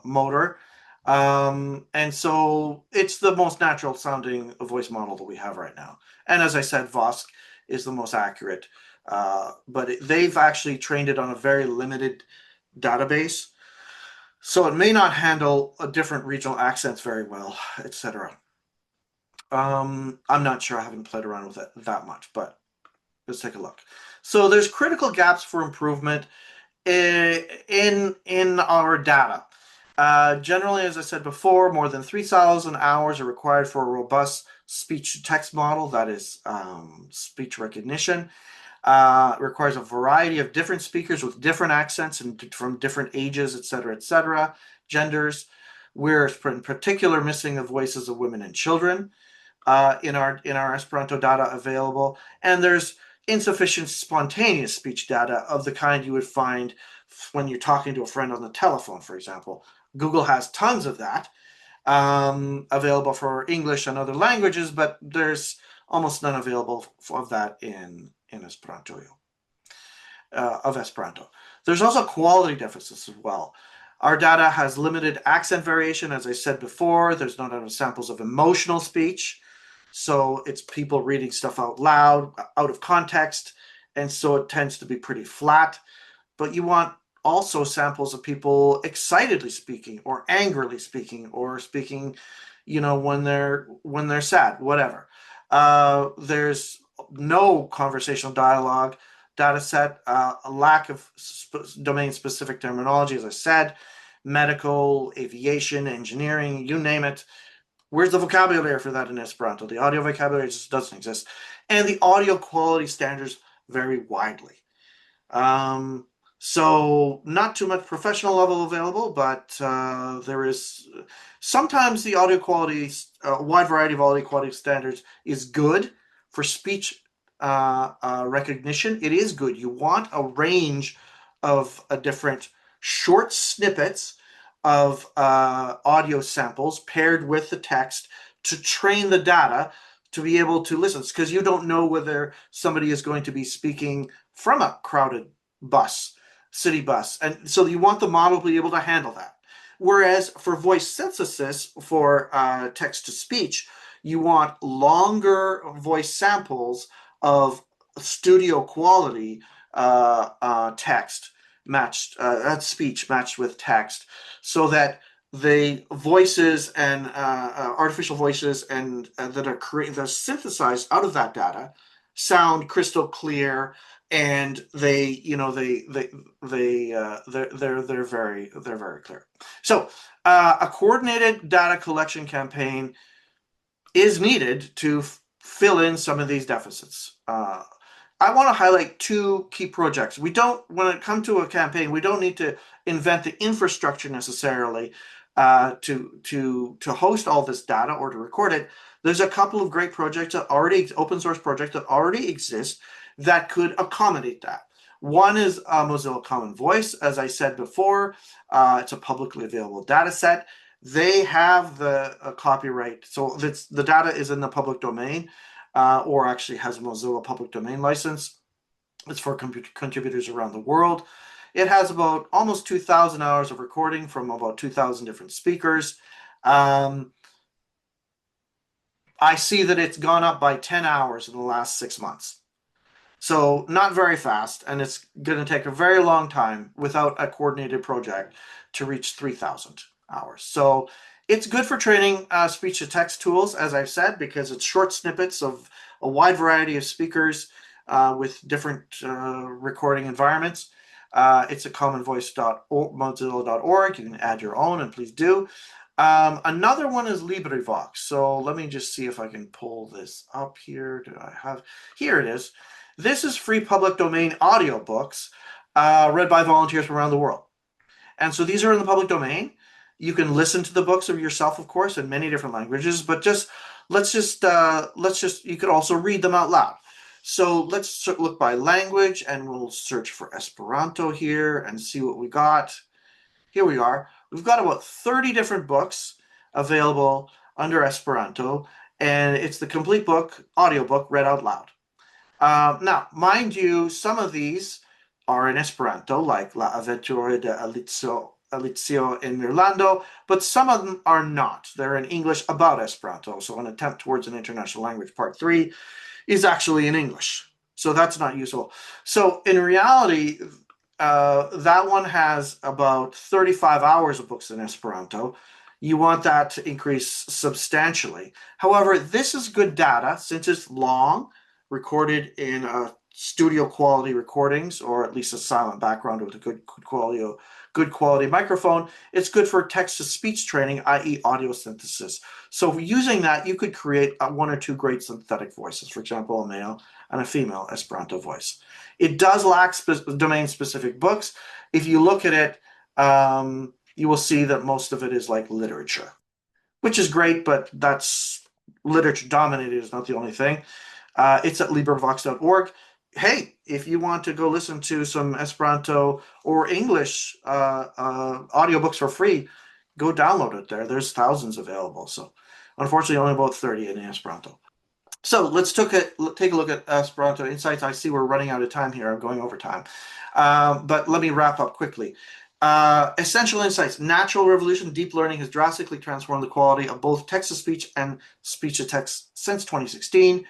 motor. And so it's the most natural sounding voice model that we have right now. And as I said, VOSC is the most accurate, but they've actually trained it on a very limited database. So it may not handle different regional accents very well, etc. I'm not sure. I haven't played around with it that much, but let's take a look. So there's critical gaps for improvement in our data. Generally, as I said before, more than 3,000 hours are required for a robust speech-to-text model, that is speech recognition. It requires a variety of different speakers with different accents and from different ages, etc., genders. We're in particular missing the voices of women and children in our Esperanto data available, and there's insufficient spontaneous speech data of the kind you would find when you're talking to a friend on the telephone, for example. Google has tons of that available for English and other languages, but there's almost none available of that in Esperanto. of Esperanto. There's also quality deficits as well. Our data has limited accent variation, as I said before. There's not enough samples of emotional speech. So it's people reading stuff out loud, out of context. And so it tends to be pretty flat. But you want also samples of people excitedly speaking or angrily speaking or speaking, when they're sad, whatever. There's no conversational dialogue data set, a lack of domain-specific terminology, as I said, medical, aviation, engineering, you name it. Where's the vocabulary for that in Esperanto? The audio vocabulary just doesn't exist. And the audio quality standards vary widely. So not too much professional level available, but there is sometimes the audio quality, a wide variety of audio quality standards is good for speech recognition. It is good. You want a range of different short snippets of audio samples paired with the text to train the data to be able to listen, because you don't know whether somebody is going to be speaking from a crowded bus, city bus. And so you want the model to be able to handle that. Whereas for voice synthesis, for text to speech, you want longer voice samples of studio quality text matched, speech matched with text, so that the voices and artificial voices and that are synthesized out of that data sound crystal clear, and they're very clear. So a coordinated data collection campaign is needed to fill in some of these deficits. I want to highlight two key projects. When it comes to a campaign, we don't need to invent the infrastructure necessarily to host all this data or to record it. There's a couple of great projects that open source projects that already exist that could accommodate that. One is Mozilla Common Voice. As I said before, it's a publicly available data set. They have the copyright. So the data is in the public domain, or actually has a Mozilla public domain license. It's for contributors around the world. It has about almost 2,000 hours of recording from about 2,000 different speakers. I see that it's gone up by 10 hours in the last 6 months. So not very fast, and it's going to take a very long time without a coordinated project to reach 3,000 hours. So it's good for training speech-to-text tools, as I've said, because it's short snippets of a wide variety of speakers with different recording environments. It's at commonvoice.mozilla.org. You can add your own, and please do. Another one is LibriVox. So let me just see if I can pull this up here. Here it is. This is free public domain audiobooks read by volunteers from around the world. And so these are in the public domain. You can listen to the books of yourself, of course, in many different languages, but you could also read them out loud. So let's look by language, and we'll search for Esperanto here and see what we got. Here we are. We've got about 30 different books available under Esperanto, and it's the complete book, audiobook, read out loud. Now, mind you, some of these are in Esperanto, like La Avventura de Alizio in Mirlando, but some of them are not. They're in English about Esperanto. So an attempt towards an international language, part 3, is actually in English. So that's not useful. So in reality, that one has about 35 hours of books in Esperanto. You want that to increase substantially. However, this is good data since it's long, recorded in studio quality recordings, or at least a silent background with a good quality microphone. It's good for text-to-speech training, i.e. audio synthesis. So using that, you could create one or two great synthetic voices, for example, a male and a female Esperanto voice. It does lack domain-specific books. If you look at it, you will see that most of it is like literature, which is great, but that's literature dominated is not the only thing. It's at LibriVox.org. Hey, if you want to go listen to some Esperanto or English audiobooks for free, go download it there. There's thousands available. So unfortunately, only about 30 in Esperanto. So let's take a look at Esperanto Insights. I see we're running out of time here. I'm going over time. But let me wrap up quickly. Essential insights. Natural revolution, deep learning has drastically transformed the quality of both text-to-speech and speech-to-text since 2016.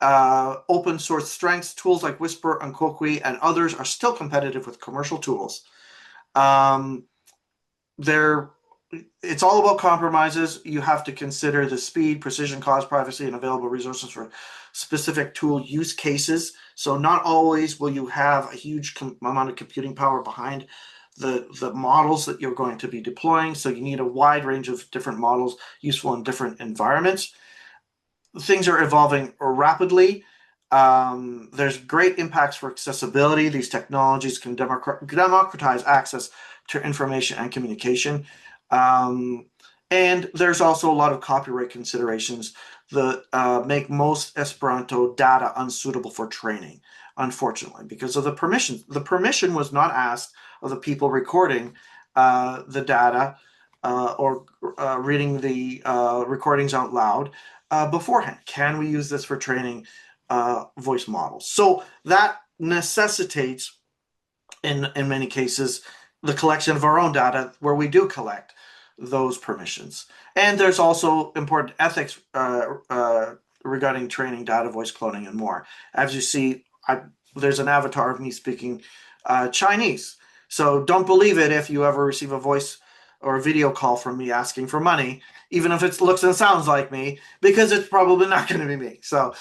Open source strengths, tools like Whisper and Kokui and others are still competitive with commercial tools. It's all about compromises. You have to consider the speed, precision, cost, privacy, and available resources for specific tool use cases. So not always will you have a huge amount of computing power behind the models that you're going to be deploying. So you need a wide range of different models useful in different environments. Things are evolving rapidly. There's great impacts for accessibility. These technologies can democratize access to information and communication. And there's also a lot of copyright considerations that make most Esperanto data unsuitable for training, unfortunately, because of the permission. The permission was not asked of the people recording the data or reading the recordings out loud beforehand. Can we use this for training voice models? So that necessitates, in many cases, the collection of our own data where we do collect those permissions. And there's also important ethics regarding training data, voice cloning, and more. As you see, there's an avatar of me speaking Chinese. So don't believe it if you ever receive a voice or a video call from me asking for money, even if it looks and sounds like me, because it's probably not going to be me. So,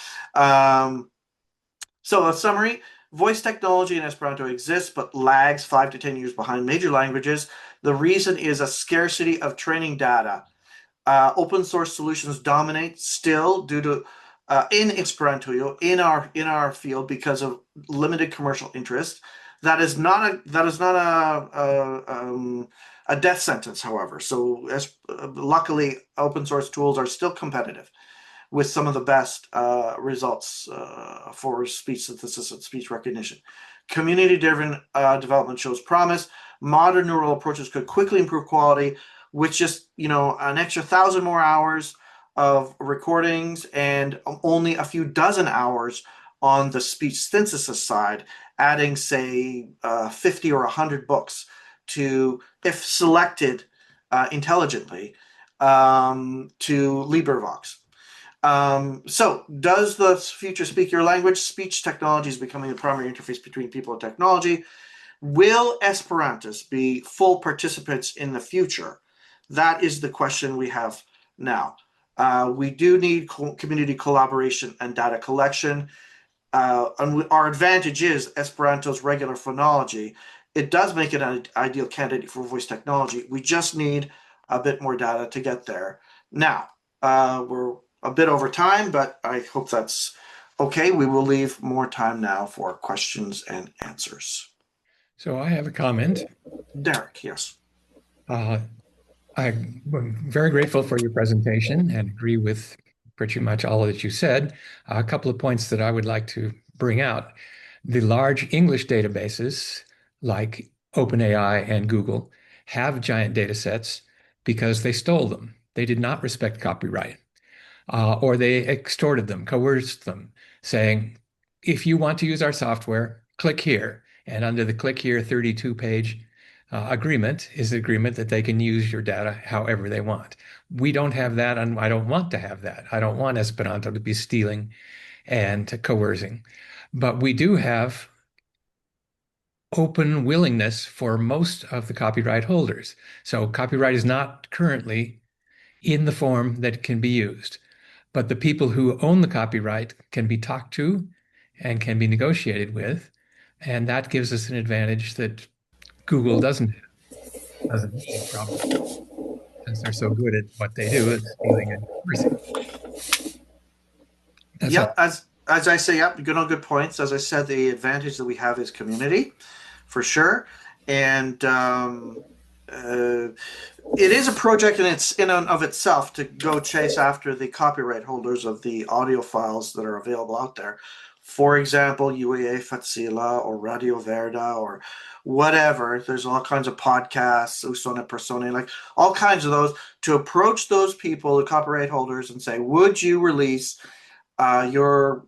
so a summary. Voice technology in Esperanto exists, but lags 5 to 10 years behind major languages. The reason is a scarcity of training data. Open source solutions dominate still due to in Esperanto in our field because of limited commercial interest. That is not a death sentence, however. So luckily, open source tools are still competitive, with some of the best results for speech synthesis and speech recognition. Community-driven development shows promise. Modern neural approaches could quickly improve quality with just an extra 1,000 more hours of recordings and only a few dozen hours on the speech synthesis side, adding, say, 50 or 100 books to, if selected intelligently, to LibriVox. So does the future speak your language? Speech technology is becoming the primary interface between people and technology. Will Esperantists be full participants in the future? That is the question we have now. We do need community collaboration and data collection. And our advantage is Esperanto's regular phonology. It does make it an ideal candidate for voice technology. We just need a bit more data to get there. Now, we're a bit over time, but I hope that's okay. We will leave more time now for questions and answers. So I have a comment. Derek, yes. I'm very grateful for your presentation and agree with pretty much all that you said. A couple of points that I would like to bring out. The large English databases like OpenAI and Google have giant data sets because they stole them. They did not respect copyright, or they extorted them, coerced them, saying, if you want to use our software, click here. And under the click here 32-page agreement is the agreement that they can use your data however they want. We don't have that, and I don't want to have that. I don't want Esperanto to be stealing and coercing. But we do have open willingness for most of the copyright holders. So copyright is not currently in the form that can be used. But the people who own the copyright can be talked to and can be negotiated with. And that gives us an advantage that Google doesn't need, probably, since they're so good at what they do, is stealing and coercing. Yep, as I say, yep, good points. As I said, the advantage that we have is community, for sure. And it is a project in and of itself to go chase after the copyright holders of the audio files that are available out there. For example, UEA Fatsila or Radio Verda or whatever. There's all kinds of podcasts, Usone Persone, like all kinds of those, to approach those people, the copyright holders, and say, would you release your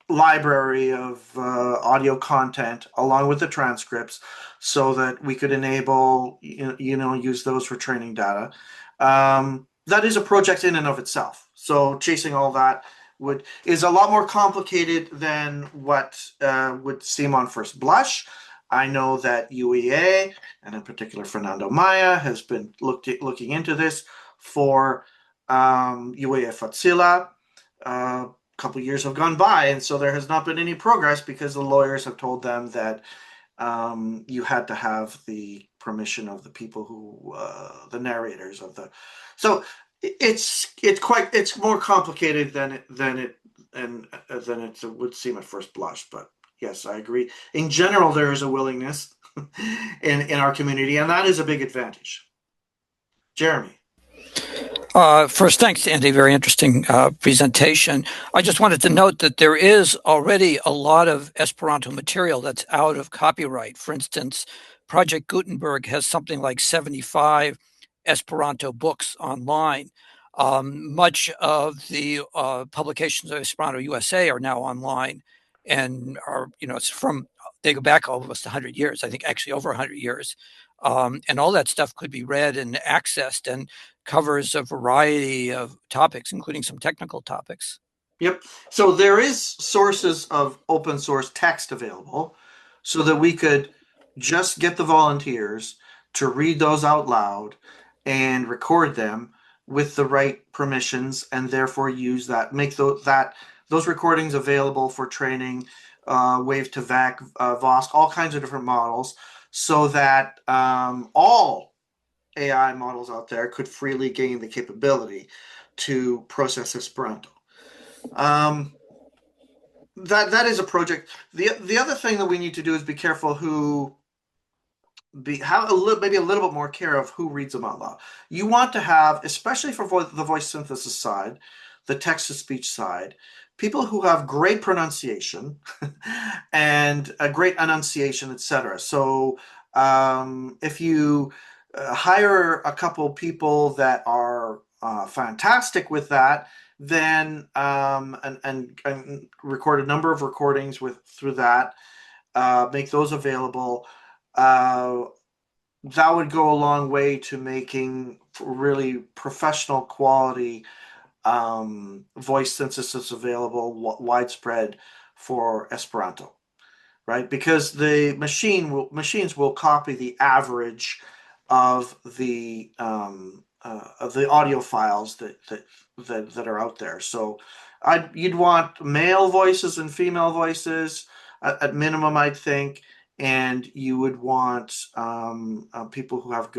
library of audio content along with the transcripts so that we could enable, use those for training data. That is a project in and of itself. So chasing all that is a lot more complicated than what would seem on first blush. I know that UEA, and in particular Fernando Maya, has been looking into this for UEA Facila. A couple years have gone by, and so there has not been any progress because the lawyers have told them that you had to have the permission of the people who, the narrators of the. So it's more complicated than it would seem at first blush. But yes, I agree. In general, there is a willingness in our community, and that is a big advantage. Jeremy. First, thanks, Andy. Very interesting presentation. I just wanted to note that there is already a lot of Esperanto material that's out of copyright. For instance, Project Gutenberg has something like 75 Esperanto books online. Much of the publications of Esperanto USA are now online and are, they go back almost 100 years, I think actually over 100 years. And all that stuff could be read and accessed and covers a variety of topics, including some technical topics. Yep. So there is sources of open source text available so that we could just get the volunteers to read those out loud and record them with the right permissions and therefore use that, make those recordings available for training, Wave to VAC, VOSC, all kinds of different models so that all AI models out there could freely gain the capability to process Esperanto. That is a project. The other thing that we need to do is be careful have maybe a little bit more care of who reads them out loud. You want to have, especially for the voice synthesis side, the text to speech side, people who have great pronunciation and a great enunciation, etc. So if you hire a couple people that are fantastic with that, then and record a number of recordings through that, make those available. That would go a long way to making really professional quality voice synthesis available widespread for Esperanto, right? Because the machines will copy the average of the audio files that are out there. So you'd want male voices and female voices at minimum, I'd think, and you would want people who have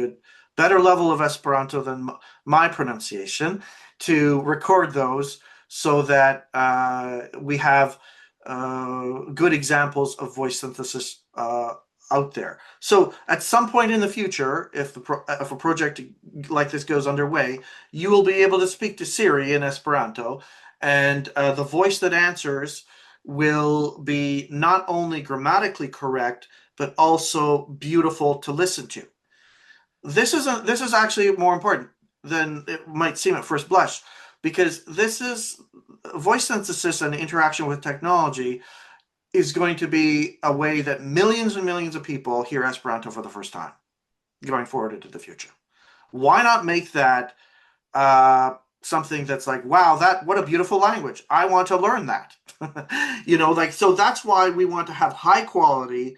better level of Esperanto than my pronunciation to record those so that we have good examples of voice synthesis out there. So at some point in the future, if a project like this goes underway, you will be able to speak to Siri in Esperanto, and the voice that answers will be not only grammatically correct, but also beautiful to listen to. This is actually more important than it might seem at first blush, because this is voice synthesis and interaction with technology is going to be a way that millions and millions of people hear Esperanto for the first time going forward into the future. Why not make that something that's like, wow, what a beautiful language. I want to learn that. So that's why we want to have high quality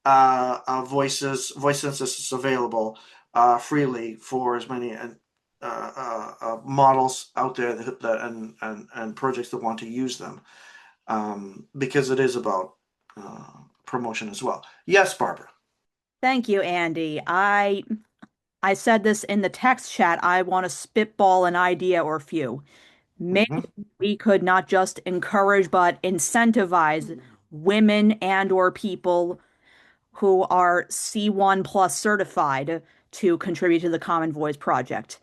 voice synthesis available freely for as many models out there and projects that want to use them. Because it is about promotion as well. Yes, Barbara. Thank you, Andy. I said this in the text chat. I want to spitball an idea or a few. Maybe we could not just encourage but incentivize women and or people who are C1 plus certified to contribute to the Common Voice project.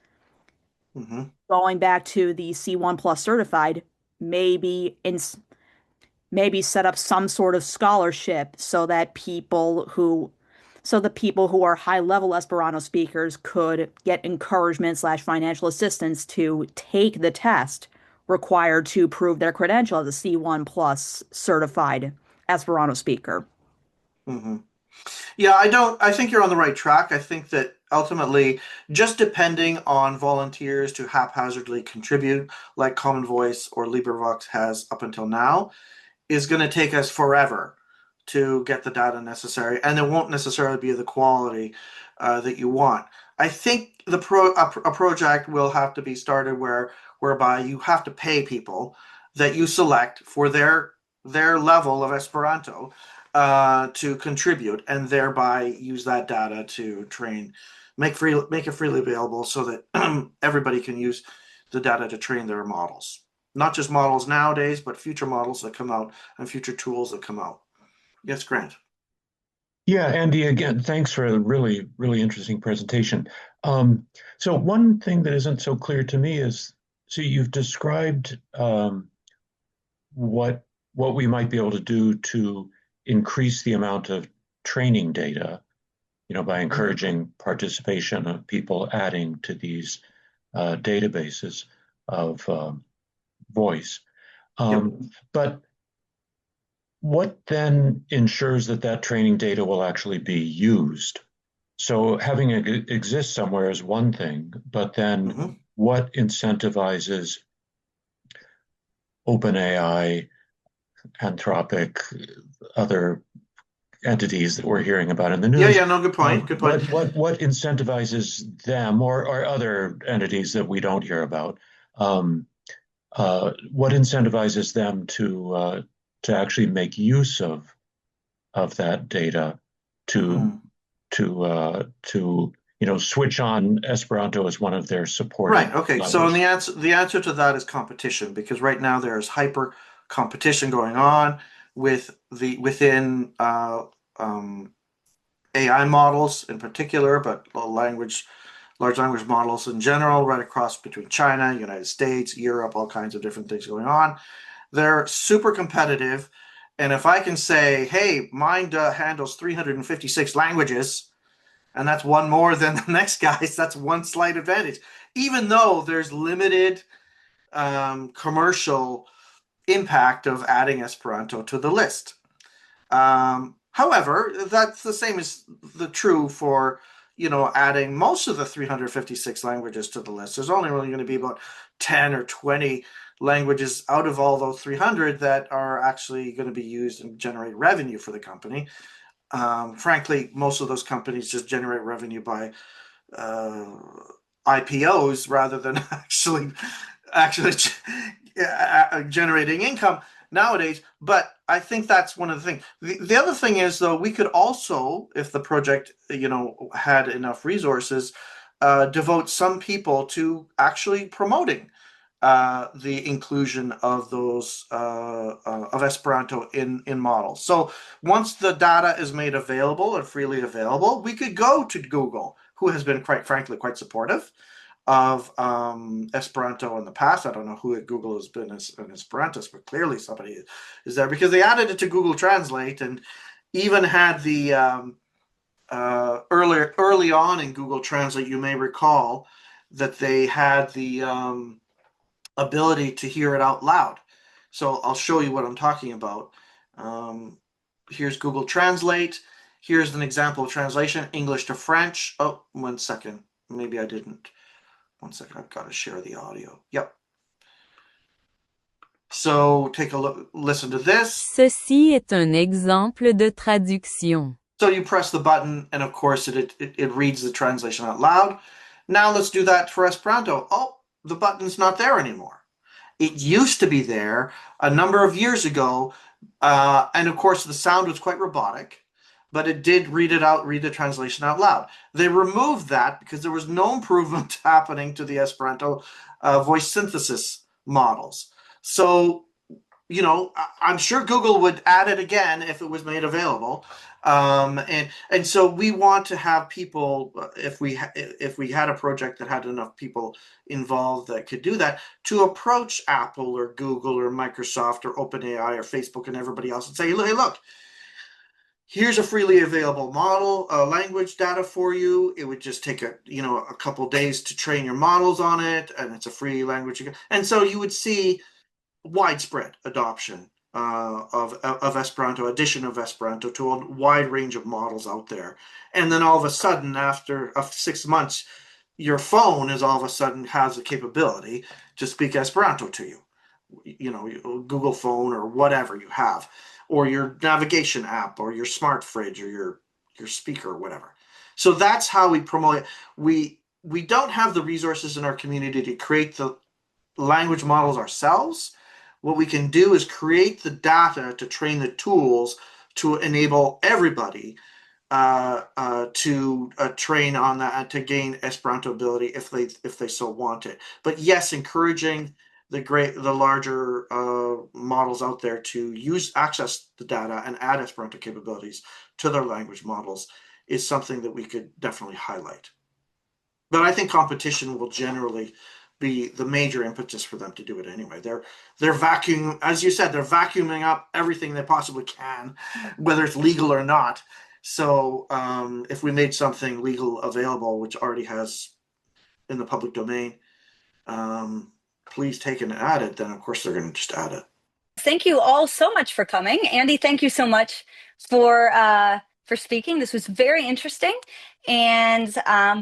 Going back to the C1 plus certified, maybe set up some sort of scholarship so that people who are high level Esperanto speakers could get encouragement / financial assistance to take the test required to prove their credential as a C1 plus certified Esperanto speaker. Mm-hmm. Yeah, I think you're on the right track. I think that ultimately, just depending on volunteers to haphazardly contribute, like Common Voice or LibriVox has up until now, is going to take us forever to get the data necessary, and it won't necessarily be the quality that you want. I think a project will have to be started whereby you have to pay people that you select for their level of Esperanto to contribute, and thereby use that data to train, make it freely available so that everybody can use the data to train their models. Not just models nowadays, but future models that come out and future tools that come out. Yes, Grant. Yeah, Andy, again, thanks for a really, really interesting presentation. So one thing that isn't so clear to me is, so you've described what we might be able to do to increase the amount of training data, by encouraging participation of people adding to these databases of voice. But what then ensures that training data will actually be used? So having it exist somewhere is one thing, but then what incentivizes OpenAI, Anthropic, other entities that we're hearing about in the news? Yeah, no, good point. Good point. What incentivizes them or other entities that we don't hear about? What incentivizes them to actually make use of that data to switch on Esperanto as one of their supporting Right. Okay. levels? So the answer to that is competition, because right now there is hyper competition going on within AI models in particular, but large language models in general, right across between China, United States, Europe, all kinds of different things going on. They're super competitive. And if I can say, hey, mine handles 356 languages, and that's one more than the next guy's, that's one slight advantage. Even though there's limited commercial impact of adding Esperanto to the list. However, that's the same as the true for, adding most of the 356 languages to the list. There's only really going to be about 10 or 20 languages out of all those 300 that are actually going to be used and generate revenue for the company. Frankly, most of those companies just generate revenue by IPOs rather than actually generating income nowadays. But I think that's one of the things. The other thing is, though, we could also, if the project had enough resources, devote some people to actually promoting the inclusion of those of Esperanto in models. So once the data is made available and freely available, we could go to Google, who has been quite frankly quite supportive of Esperanto in the past. I don't know who at Google has been as an Esperantist, but clearly somebody is there, because they added it to Google Translate, and even had the early on in Google Translate, you may recall that they had the ability to hear it out loud. So I'll show you what I'm talking about. Here's Google Translate. Here's an example of translation, English to French. Oh, 1 second. Maybe I didn't. 1 second, I've got to share the audio. Yep. So take a look, listen to this. Ceci est un exemple de traduction. So you press the button, and of course it reads the translation out loud. Now let's do that for Esperanto. Oh, the button's not there anymore. It used to be there a number of years ago, and of course the sound was quite robotic, but it did read the translation out loud. They removed that because there was no improvement happening to the Esperanto voice synthesis models. So, I'm sure Google would add it again if it was made available. And so we want to have people, if we had a project that had enough people involved that could do that, to approach Apple or Google or Microsoft or OpenAI or Facebook and everybody else and say, hey, look, here's a freely available model, language data for you. It would just take a couple days to train your models on it, and it's a free language. And so you would see widespread adoption of Esperanto, addition of Esperanto to a wide range of models out there. And then all of a sudden, after 6 months, your phone is all of a sudden has the capability to speak Esperanto to you. Google phone or whatever you have, or your navigation app, or your smart fridge, or your speaker, or whatever. So that's how we promote it. We don't have the resources in our community to create the language models ourselves. What we can do is create the data to train the tools to enable everybody to train on that, to gain Esperanto ability if they so want it. But yes, encouraging the larger models out there to access the data and add Esperanto capabilities to their language models is something that we could definitely highlight. But I think competition will generally be the major impetus for them to do it anyway. They're vacuuming, as you said, they're vacuuming up everything they possibly can, whether it's legal or not. So if we made something legal available, which already has in the public domain, please take and add it, then of course they're going to just add it. Thank you all so much for coming. Andy, thank you so much for speaking. This was very interesting, and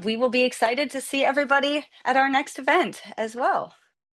we will be excited to see everybody at our next event as well.